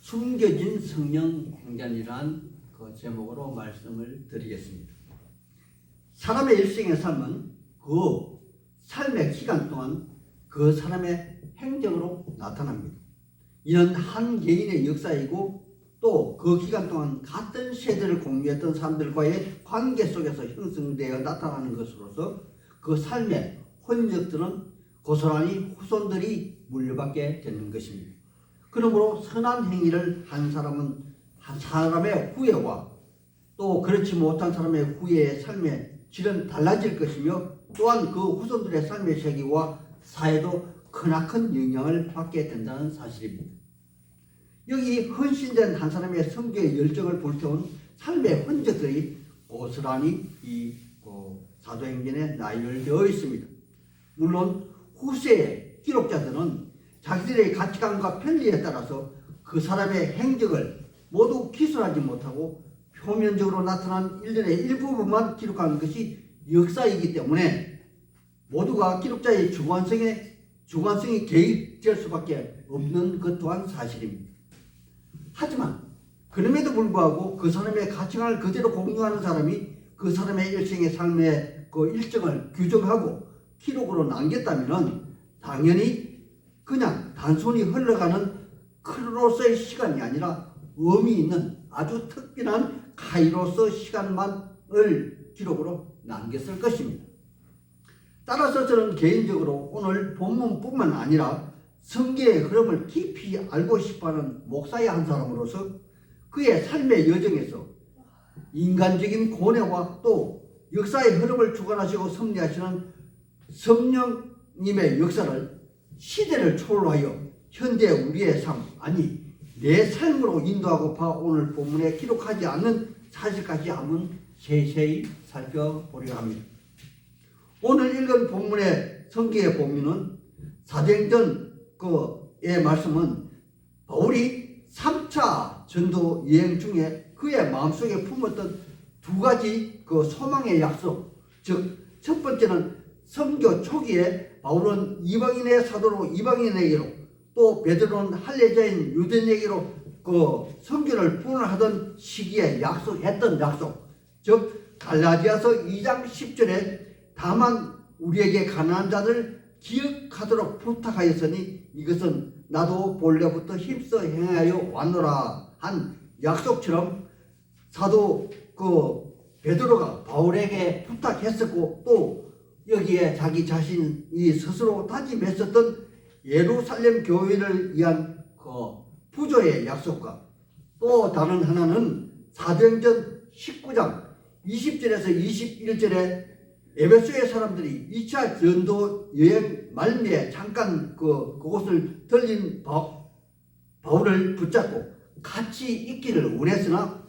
숨겨진 성령 행전이란 그 제목으로 말씀을 드리겠습니다. 사람의 일생의 삶은 그 삶의 기간 동안 그 사람의 행적으로 나타납니다. 이는 한 개인의 역사이고 또 그 기간 동안 같은 세대를 공유했던 사람들과의 관계 속에서 형성되어 나타나는 것으로서 그 삶의 흔적들은 고스란히 후손들이 물려받게 되는 것입니다. 그러므로 선한 행위를 한 사람은 한 사람의 후예와 또 그렇지 못한 사람의 후예의 삶의 질은 달라질 것이며 또한 그 후손들의 삶의 세계와 사회도 크나큰 영향을 받게 된다는 사실입니다. 여기 헌신된 한 사람의 성교의 열정을 불태운 삶의 흔적들이 고스란히 이 사도행전에 나열되어 있습니다. 물론 후세의 기록자들은 자기들의 가치관과 편리에 따라서 그 사람의 행적을 모두 기술하지 못하고 표면적으로 나타난 일들의 일부분만 기록하는 것이 역사이기 때문에 모두가 기록자의 주관성이 개입될 수밖에 없는 것 또한 사실입니다. 하지만 그럼에도 불구하고 그 사람의 가치관을 그대로 공유하는 사람이 그 사람의 일생의 삶의 그 일정을 규정하고 기록으로 남겼다면 당연히 그냥 단순히 흘러가는 크로노스의 시간이 아니라 의미 있는 아주 특별한 카이로스 시간만을 기록으로 남겼을 것입니다. 따라서 저는 개인적으로 오늘 본문뿐만 아니라 성경의 흐름을 깊이 알고 싶어하는 목사의 한 사람으로서 그의 삶의 여정에서 인간적인 고뇌와 또 역사의 흐름을 주관하시고 섭리하시는 성령님의 역사를 시대를 초월하여 현재 우리의 삶, 아니 내 삶으로 인도하고파 오늘 본문에 기록하지 않는 사실까지 한번 세세히 살펴보려 합니다. 오늘 읽은 본문의 성경의 본문은 사도행전의 말씀은 바울이 3차 전도 여행 중에 그의 마음속에 품었던 두 가지 그 소망의 약속, 즉 첫 번째는 선교 초기에 바울은 이방인의 사도로 이방인에게로 또 베드로는 할례자인 유대인에게로 그 선교를 분할하던 시기에 약속했던 약속, 즉 갈라디아서 2장 10절에 다만 우리에게 가난한 자들 기억하도록 부탁하였으니 이것은 나도 본래부터 힘써 행하여 왔노라 한 약속처럼 사도 베드로가 바울에게 부탁했었고 또 여기에 자기 자신이 스스로 다짐했었던 예루살렘 교회를 위한 부조의 약속과 또 다른 하나는 사도행전 19장 20절에서 21절에 에베소의 사람들이 2차 전도 여행 말미에 잠깐 그곳을 들린 바울을 붙잡고 같이 있기를 원했으나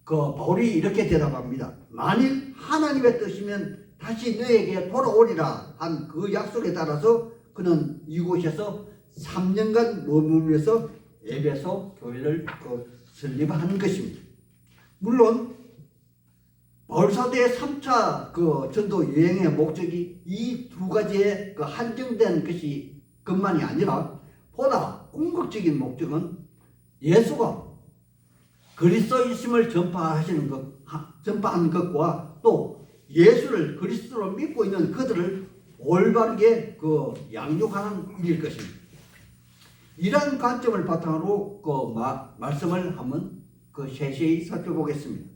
바울이 이렇게 대답합니다. 만일 하나님의 뜻이면 다시 너에게 돌아오리라 한 그 약속에 따라서 그는 이곳에서 3년간 머물면서 에베소 교회를 설립한 것입니다. 물론 바울 사도의 3차 전도 여행의 목적이 이 두 가지에 한정된 것만이 아니라 보다 궁극적인 목적은 예수가 그리스도이심을 전파한 것과 또 예수를 그리스도로 믿고 있는 그들을 올바르게 양육하는 일일 것입니다. 이러한 관점을 바탕으로 말씀을 한번 세세히 살펴보겠습니다.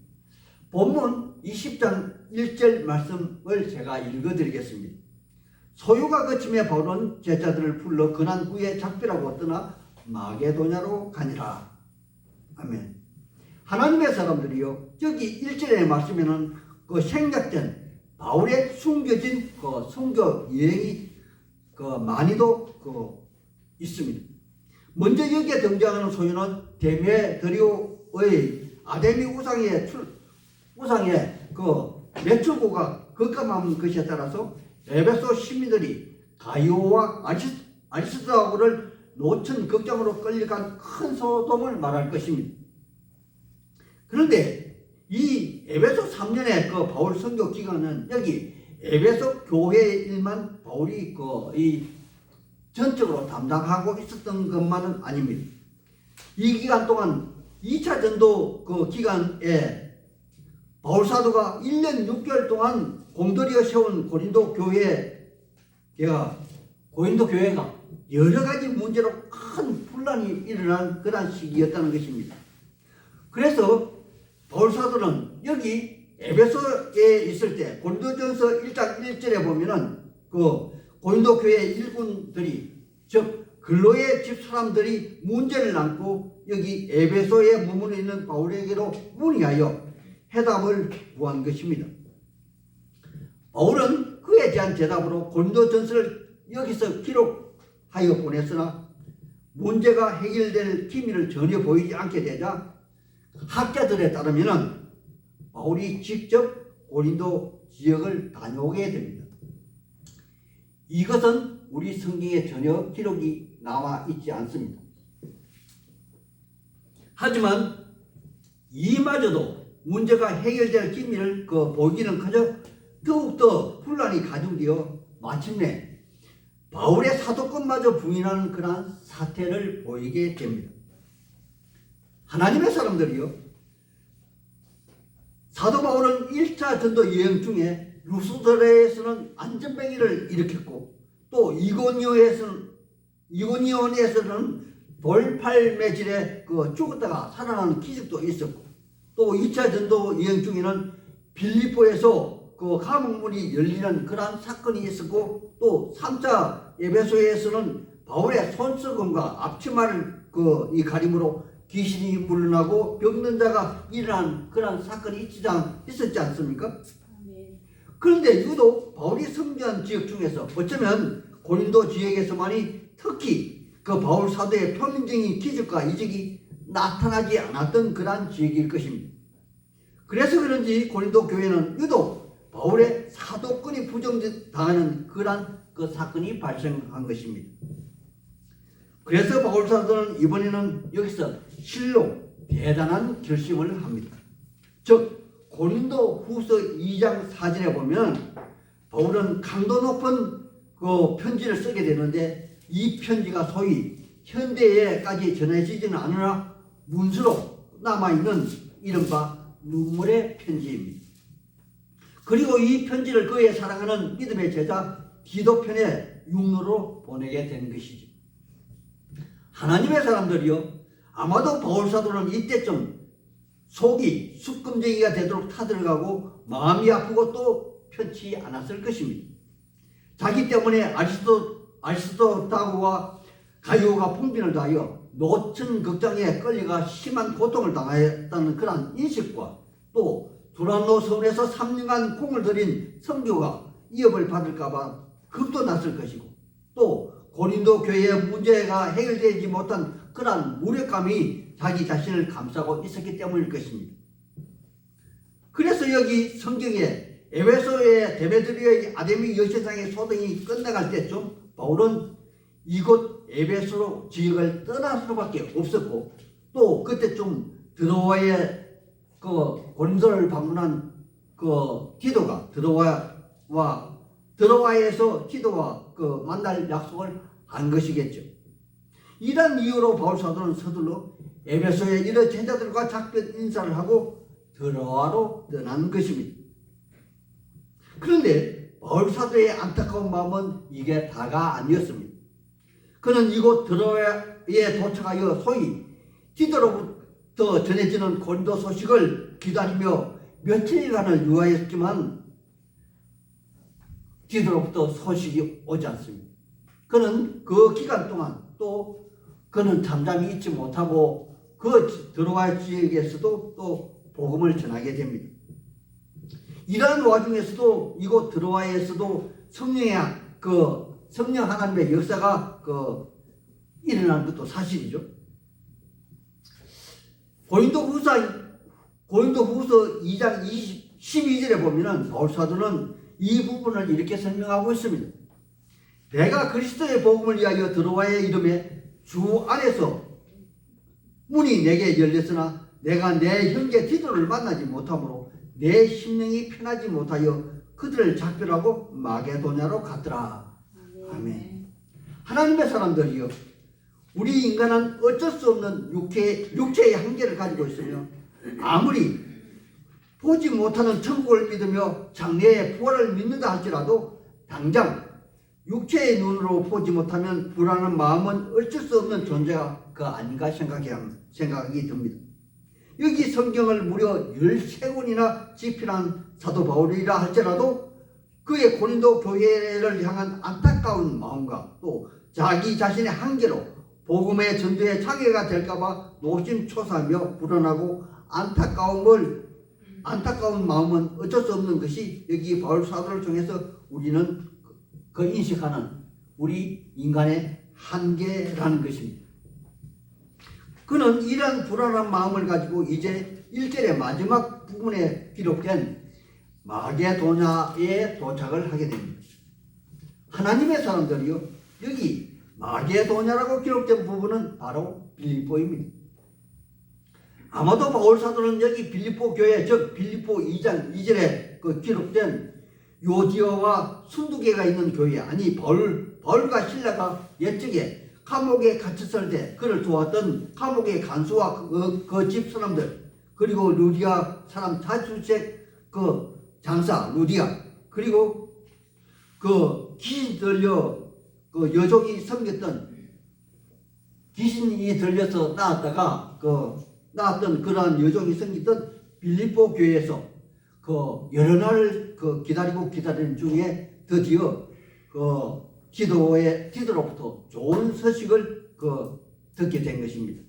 본문 20장 1절 말씀을 제가 읽어드리겠습니다. 소요가 그침에 바울은 제자들을 불러 근한 후에 작별하고 떠나 마게도냐로 가니라. 아멘. 하나님의 사람들이요, 여기 1절의 말씀에는 생략된 바울의 숨겨진 선교 여행이 많이도 있습니다. 먼저 여기에 등장하는 소유는 데메드리오의 아데미 우상의 매출고가 급감한 것에 따라서 에베소 시민들이 가이오와 아리스토하고를 노천 극장으로 끌려간 큰 소동을 말할 것입니다. 그런데 이 에베소 3년의 바울 선교 기간은 여기 에베소 교회의 일만 바울이 이 전적으로 담당하고 있었던 것만은 아닙니다. 이 기간 동안 2차 전도 그 기간에 바울 사도가 1년 6개월 동안 공들여 세운 고린도 교회가 여러 가지 문제로 큰 분란이 일어난 그런 시기였다는 것입니다. 그래서 바울 사도는 여기 에베소에 있을 때 고린도전서 1장 1절에 보면은 그 고린도 교회 일꾼들이 즉 근로의 집 사람들이 문제를 안고 여기 에베소에 머무르 있는 바울에게로 문의하여 해답을 구한 것입니다. 바울은 그에 대한 대답으로 고린도전서를 여기서 기록하여 보냈으나 문제가 해결될 기미를 전혀 보이지 않게 되자 학자들에 따르면 바울이 직접 고린도 지역을 다녀오게 됩니다. 이것은 우리 성경에 전혀 기록이 나와 있지 않습니다. 하지만 이마저도 문제가 해결될 기미를 보이기는 커녕 더욱더 혼란이 가중되어 마침내 바울의 사도권마저 부인하는 그러한 사태를 보이게 됩니다. 하나님의 사람들이요, 사도 바울은 1차 전도 여행 중에 루스드라에서는 안전뱅이를 일으켰고 또 이고니온에서는 돌팔매질에 죽었다가 살아나는 기적도 있었고 또 2차 전도 여행 중에는 빌립보에서 감옥문이 열리는 그러한 사건이 있었고 또 3차 에베소에서는 바울의 손수건과 앞치마를 이 가림으로 귀신이 물러나고 병든 자가 일어난 그런 사건이 있었지 않습니까? 그런데 유독 바울이 섬기한 지역 중에서 어쩌면 고린도 지역에서만이 특히 바울 사도의 표면적인 기적과 이적이 나타나지 않았던 그러한 지역일 것입니다. 그래서 그런지 고린도 교회는 유독 바울의 사도권이 부정당하는 그러한 사건이 발생한 것입니다. 그래서 바울 사도는 이번에는 여기서 실로 대단한 결심을 합니다. 즉 고린도 후서 2장 4절에 보면 바울은 강도 높은 편지를 쓰게 되는데 이 편지가 소위 현대에까지 전해지지는 않으나 문서로 남아있는 이른바 눈물의 편지입니다. 그리고 이 편지를 그의 사랑하는 믿음의 제자 디도편에 육로로 보내게 된 것이죠. 하나님의 사람들이요, 아마도 바울 사도는 이때쯤 속이 숯금쟁이가 되도록 타들어가고 마음이 아프고 또 편치 않았을 것입니다. 자기 때문에 아리스토다고와 가이오가 풍빈을 다하여 노천 극장에 끌려가 심한 고통을 당하였다는 그런 인식과 또 두란노 서원에서 3년간 공을 들인 선교가 위협을 받을까봐 겁도 났을 것이고 또 고린도 교회의 문제가 해결되지 못한 그러한 무력감이 자기 자신을 감싸고 있었기 때문일 것입니다. 그래서 여기 성경에 에베소의 데메드리의 아데미 여신상의 소동이 끝나갈 때쯤 바울은 이곳 에베소 지역을 떠날 수밖에 없었고 또 그때쯤 드로아의 고린도를 방문한 디도가 드로아에서 디도와 만날 약속을 한 것이겠죠. 이런 이유로 바울 사도는 서둘러 에베소의 여러 제자들과 작별 인사를 하고 드로아로 떠난 것입니다. 그런데 바울 사도의 안타까운 마음은 이게 다가 아니었습니다. 그는 이곳 드로아에 도착하여 소위 디도로부터 전해지는 고린도 소식을 기다리며 며칠간을 유하였지만 디도로부터 소식이 오지 않습니다. 그는 그 기간 동안 또 그는 잠잠히 있지 못하고 드로아 지역에서도 또 복음을 전하게 됩니다. 이러한 와중에서도 이곳 드로아에서도 성령 하나님의 역사가 일어난 것도 사실이죠. 고린도후서 2장 12절에 보면은 바울 사도는 이 부분을 이렇게 설명하고 있습니다. 내가 그리스도의 복음을 위하여 드로아에 이름에 주 안에서 문이 내게 열렸으나 내가 내 형제 디도를 만나지 못하므로 내 심령이 편하지 못하여 그들을 작별하고 마게도냐로 갔더라. 아멘. 하나님의 사람들이여, 우리 인간은 어쩔 수 없는 육체의 한계를 가지고 있으며 아무리 보지 못하는 천국을 믿으며 장래의 부활을 믿는다 할지라도 당장 육체의 눈으로 보지 못하면 불안한 마음은 어쩔 수 없는 존재가 아닌가 생각이 듭니다. 여기 성경을 무려 13권이나 집필한 사도 바울이라 할지라도 그의 고린도 교회를 향한 안타까운 마음과 또 자기 자신의 한계로 복음의 전도에 장애가 될까봐 노심초사하며 불안하고 안타까운 마음은 어쩔 수 없는 것이 여기 바울 사도를 통해서 우리는 그 인식하는 우리 인간의 한계라는 것입니다. 그는 이러한 불안한 마음을 가지고 이제 1절의 마지막 부분에 기록된 마게도냐에 도착을 하게 됩니다. 하나님의 사람들이요, 여기 마게도냐라고 기록된 부분은 바로 빌립보입니다. 아마도 바울 사도는 여기 빌립보 교회, 즉 빌립보 2장 2절에 기록된 요디오와 순두개가 있는 교회, 아니 바울과 실라가 옛적에 감옥에 갇혔을 때 그를 도왔던 감옥의 간수와 그 집 사람들, 그리고 루디아 사람 타주색 그 장사 루디아, 그리고 그 귀신 들려 그 여족이 섬겼던, 귀신이 들려서 나왔던 그러한 여종이 섬기던 빌립보 교회에서 여러 날을 기다리는 중에 드디어 기도로부터 좋은 소식을 듣게 된 것입니다.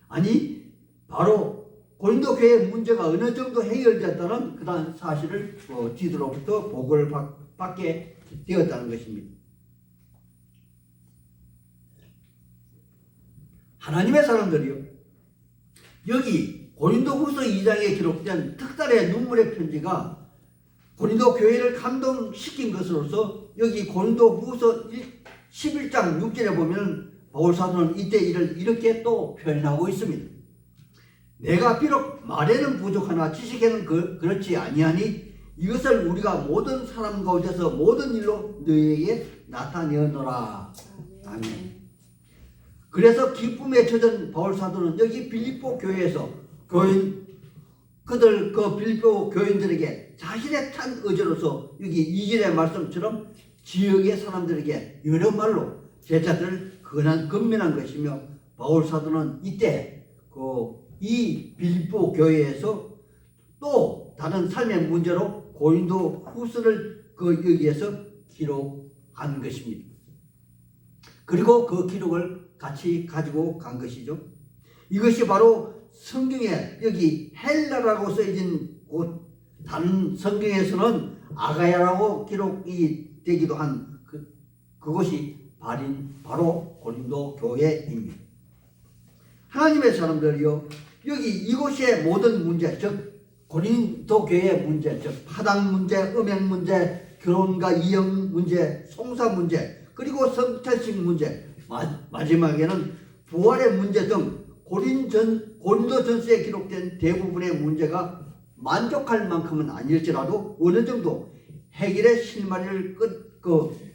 아니, 바로 고린도 교회의 문제가 어느 정도 해결됐다는 그런 사실을 기도로부터 보고를 받게 되었다는 것입니다. 하나님의 사람들이요, 여기 고린도후서 2장에 기록된 특달의 눈물의 편지가 고린도 교회를 감동시킨 것으로서 여기 고린도후서 11장 6절에 보면 바울 사도는 이때 일을 이렇게 또 표현하고 있습니다. 내가 비록 말에는 부족하나 지식에는 그렇지 아니하니 이것을 우리가 모든 사람 가운데서 모든 일로 너희에게 나타내어노라. 아멘. 그래서 기쁨에 젖은 바울 사도는 여기 빌립보 교회에서 빌립보 교인들에게 자신의 찬 의지로서 여기 2절의 말씀처럼 지역의 사람들에게 여러 말로 제자들을 건면한 것이며, 바울 사도는 이때 이 빌립보 교회에서 또 다른 삶의 문제로 고린도 후서를 여기에서 기록한 것입니다. 그리고 그 기록을 같이 가지고 간 것이죠. 이것이 바로 성경에 여기 헬라라고 써진 곳, 다른 성경에서는 아가야라고 기록이 되기도 한 그것이 바로 고린도 교회입니다. 하나님의 사람들이요, 여기 이곳의 모든 문제, 즉 고린도 교회의 문제, 즉 파당 문제, 음행 문제, 결혼과 이혼 문제, 송사 문제, 그리고 성찰식 문제, 마지막에는 부활의 문제 등 고린도 전서에 기록된 대부분의 문제가 만족할 만큼은 아닐지라도 어느 정도 해결의 실마리를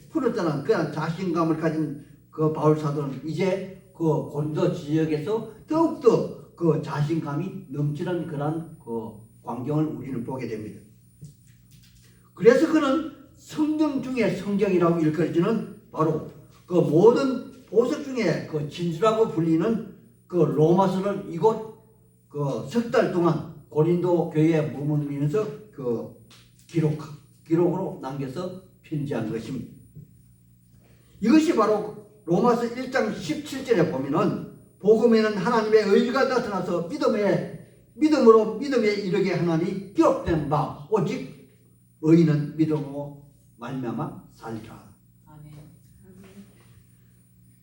풀었다는 그런 자신감을 가진 바울 사도는 이제 고린도 지역에서 더욱더 자신감이 넘치는 그런 광경을 우리는 보게 됩니다. 그래서 그는 성경 중에 성경이라고 일컬어지는 바로 모든 보석 중에 진주라고 불리는 로마서를 이곳 석 달 동안 고린도 교회에 머무르면서 기록으로 남겨서 편지한 것입니다. 이것이 바로 로마서 1장 17절에 보면은 복음에는 하나님의 의가 나타나서 믿음으로 믿음에 이르게 하나니 기록된 바 오직 의인은 믿음으로 말미암아 살리라.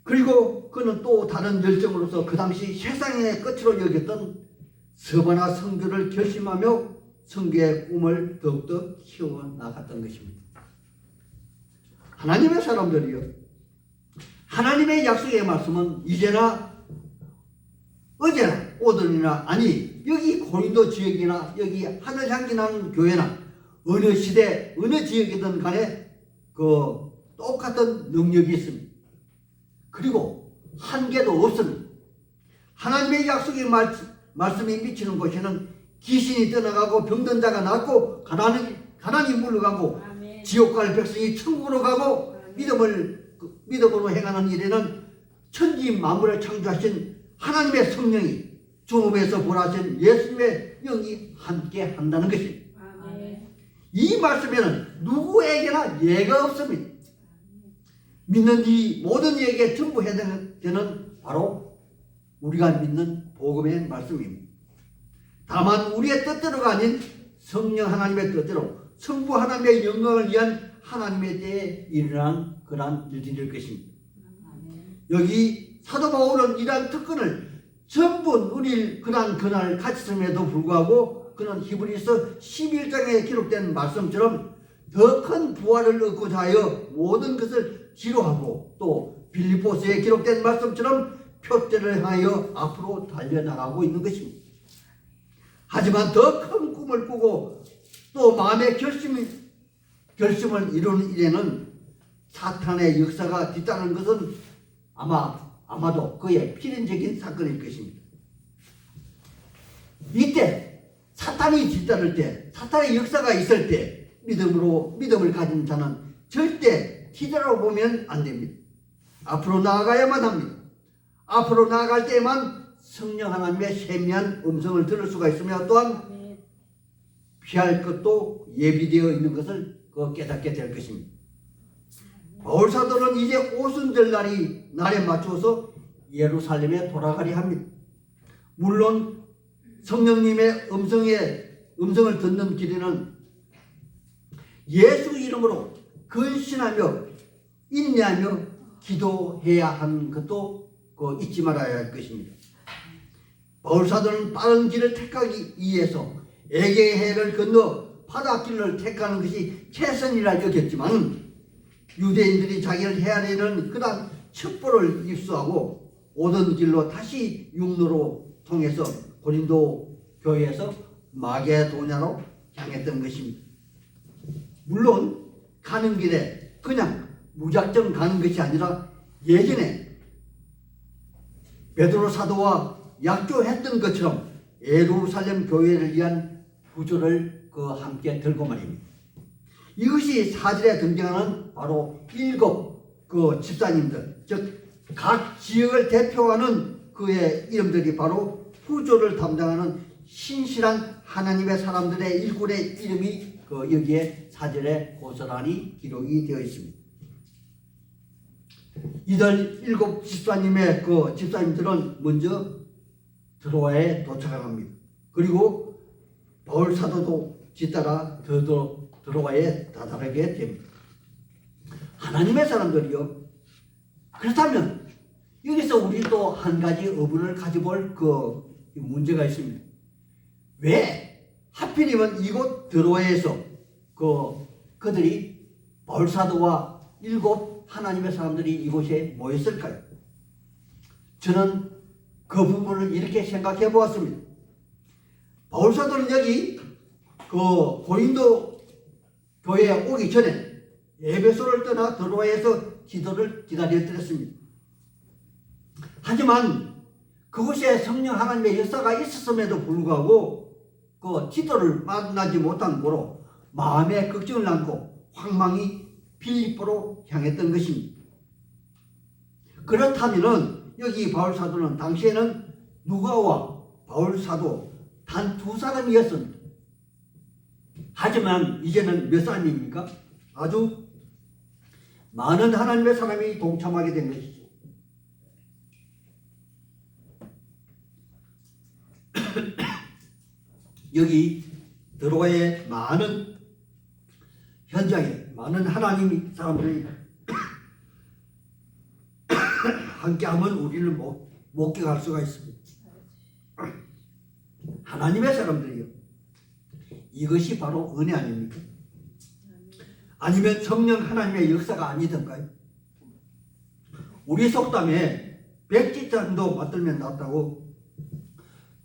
그리고 그는 또 다른 열정으로서 그 당시 세상의 끝으로 여겼던 서바나 선교를 결심하며 선교의 꿈을 더욱더 키워나갔던 것입니다. 하나님의 사람들이요, 하나님의 약속의 말씀은 이제나 어제나 오늘이나, 아니 여기 고린도 지역이나 여기 하늘 향기 나는 교회나 어느 시대 어느 지역이든 간에 똑같은 능력이 있습니다. 그리고 한계도 없습니다. 하나님의 약속의 말씀이 미치는 곳에는 귀신이 떠나가고 병든 자가 낫고 가난이 물러가고 아멘. 지옥 갈 백성이 천국으로 가고 믿음으로 행하는 일에는 천지 만물을 창조하신 하나님의 성령이 종업에서 보라신 예수님의 영이 함께 한다는 것입니다. 아멘. 이 말씀에는 누구에게나 예가 없습니다. 믿는 이 모든 이에게 전부 해당되는 바로 우리가 믿는 복음의 말씀입니다. 다만 우리의 뜻대로가 아닌 성령 하나님의 뜻대로 성부 하나님의 영광을 위한 하나님에 대해 일어난 그러한 일들일 것입니다. 여기 사도 바울은 이러한 특권을 전부 누릴 그날 가르쳤음에도 불구하고 그는 히브리서 11장에 기록된 말씀처럼 더 큰 부활을 얻고자 하여 모든 것을 지루하고 또 빌립보서에 기록된 말씀처럼 표대를 향하여 앞으로 달려나가고 있는 것입니다. 하지만 더 큰 꿈을 꾸고 또 마음의 결심을 이루는 일에는 사탄의 역사가 뒤따르는 것은 아마도 그의 필연적인 사건일 것입니다. 이때 사탄이 뒤따를 때, 사탄의 역사가 있을 때 믿음을 가진 자는 절대 뒤돌아보면 안 됩니다. 앞으로 나아가야만 합니다. 앞으로 나아갈 때에만 성령 하나님의 세미한 음성을 들을 수가 있으며 또한 피할 것도 예비되어 있는 것을 깨닫게 될 것입니다. 바울 사도는 이제 오순절 날에 맞추어서 예루살렘에 돌아가려 합니다. 물론 성령님의 음성을 듣는 길에는 예수 이름으로 근신하며 인내하며 기도해야 하는 것도 잊지 말아야 할 것입니다. 바울 사도는 빠른 길을 택하기 위해서 에게해를 건너 바닷길을 택하는 것이 최선이라 여겼지만 유대인들이 자기를 헤아리는 그러한 첩보를 입수하고 오던 길로 다시 육로로 통해서 고린도 교회에서 마게도냐로 향했던 것입니다. 물론 가는 길에 그냥 무작정 가는 것이 아니라 예전에 베드로 사도와 약조했던 것처럼 예루살렘 교회를 위한 구조를 함께 들고 말입니다. 이것이 사절에 등장하는 바로 7 집사님들, 즉 각 지역을 대표하는 그의 이름들이 바로 구조를 담당하는 신실한 하나님의 사람들의 일꾼의 이름이 여기에 사절에 고스란히 기록이 되어 있습니다. 이들 7 집사님의 집사님들은 먼저 드로아에 도착합니다. 그리고 바울 사도도 뒤따라 드로아에 다다르게 됩니다. 하나님의 사람들이요. 그렇다면 여기서 우리도 한 가지 의문을 가져볼 문제가 있습니다. 왜 하필이면 이곳 드로아에서 그들이 바울 사도와 7 하나님의 사람들이 이곳에 모였을까요? 저는 그 부분을 이렇게 생각해 보았습니다. 바울 사도는 여기 고린도 교회에 오기 전에 에베소를 떠나 드로아에서 기도를 기다렸습니다. 하지만 그곳에 성령 하나님의 역사가 있었음에도 불구하고 기도를 만나지 못한 고로 마음에 걱정을 안고 황망히 빌립보로 향했던 것입니다. 그렇다면 여기 바울 사도는 당시에는 누가와 바울 사도 단 2사람이었습니다. 하지만 이제는 몇 사람입니까? 아주 많은 하나님의 사람이 동참하게 된 것이죠. 여기 드로아의 많은 현장에 많은 하나님 사람들이 함께하면 우리는 목격할 수가 있습니다. 하나님의 사람들이요. 이것이 바로 은혜 아닙니까? 아니면 성령 하나님의 역사가 아니던가요? 우리 속담에 100지장도 맞들면 낫다고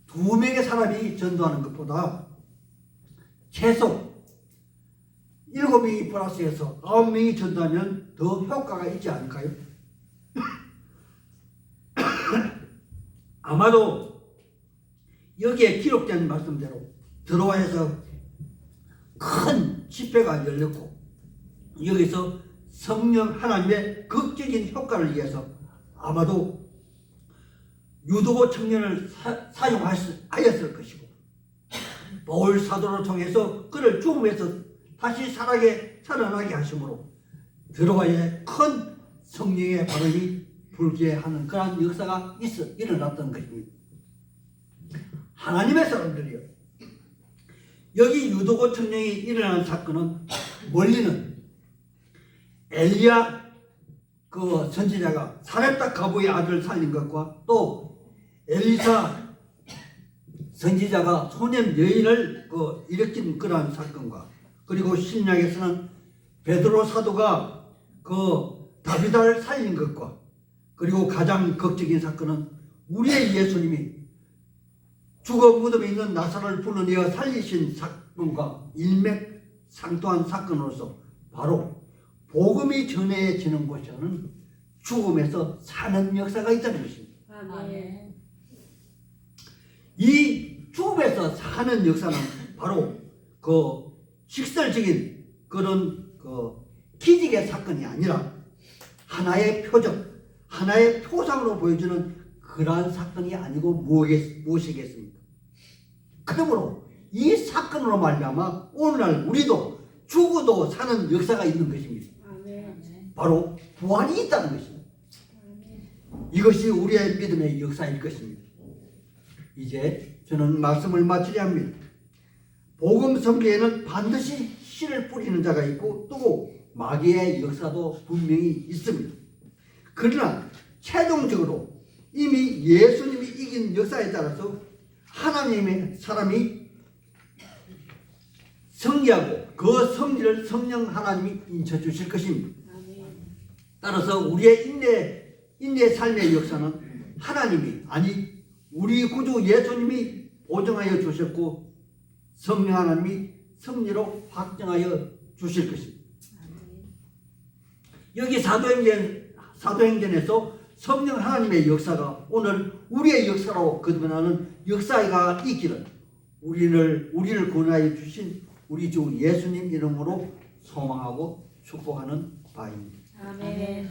2명의 사람이 전도하는 것보다 최소 7명이 플러스해서 9명이 전도하면 더 효과가 있지 않을까요? 아마도 여기에 기록된 말씀대로 드로아에서 큰 집회가 열렸고 여기서 성령 하나님의 극적인 효과를 위해서 아마도 유도고 청년을 사용하였을 것이고 바울 사도를 통해서 그를 죽음에서 다시 살아나게 하심으로 드로아에 큰 성령의 발언이 불게 하는 그러한 역사가 일어났던 것입니다. 하나님의 사람들이요. 여기 유도고 청년이 일어난 사건은 멀리는 엘리야 그 선지자가 사렙다 가부의 아들을 살린 것과 또 엘리사 선지자가 소년 여인을 일으킨 그러한 사건과 그리고 신약에서는 베드로 사도가 다비다를 살린 것과 그리고 가장 극적인 사건은 우리의 예수님이 죽어 무덤에 있는 나사로를 불러내어 살리신 사건과 일맥상통한 사건으로서 바로 복음이 전해지는 곳에는 죽음에서 사는 역사가 있다는 것입니다. 아멘. 이 죽음에서 사는 역사는 바로 직설적인 그런 기적의 사건이 아니라 하나의 표적, 하나의 표상으로 보여주는 그러한 사건이 아니고 무엇이겠습니까? 그러므로 이 사건으로 말미암아 오늘날 우리도 죽어도 사는 역사가 있는 것입니다. 아멘. 바로 부활이 있다는 것입니다. 아멘. 이것이 우리의 믿음의 역사일 것입니다. 이제 저는 말씀을 마치려 합니다. 복음 선교에는 반드시 씨를 뿌리는 자가 있고 또 마귀의 역사도 분명히 있습니다. 그러나 최종적으로 이미 예수님이 이긴 역사에 따라서 하나님의 사람이 승리하고 그 승리를 성령 하나님이 인쳐 주실 것입니다. 따라서 우리의 인내 삶의 역사는 하나님이 아니 우리 구주 예수님이 보증하여 주셨고 성령 하나님이 승리로 확정하여 주실 것입니다. 여기 사도행전에서 성령 하나님의 역사가 오늘 우리의 역사로 거듭나는 역사가 있기를 우리를 권하여 주신 우리 주 예수님 이름으로 소망하고 축복하는 바입니다. 아멘.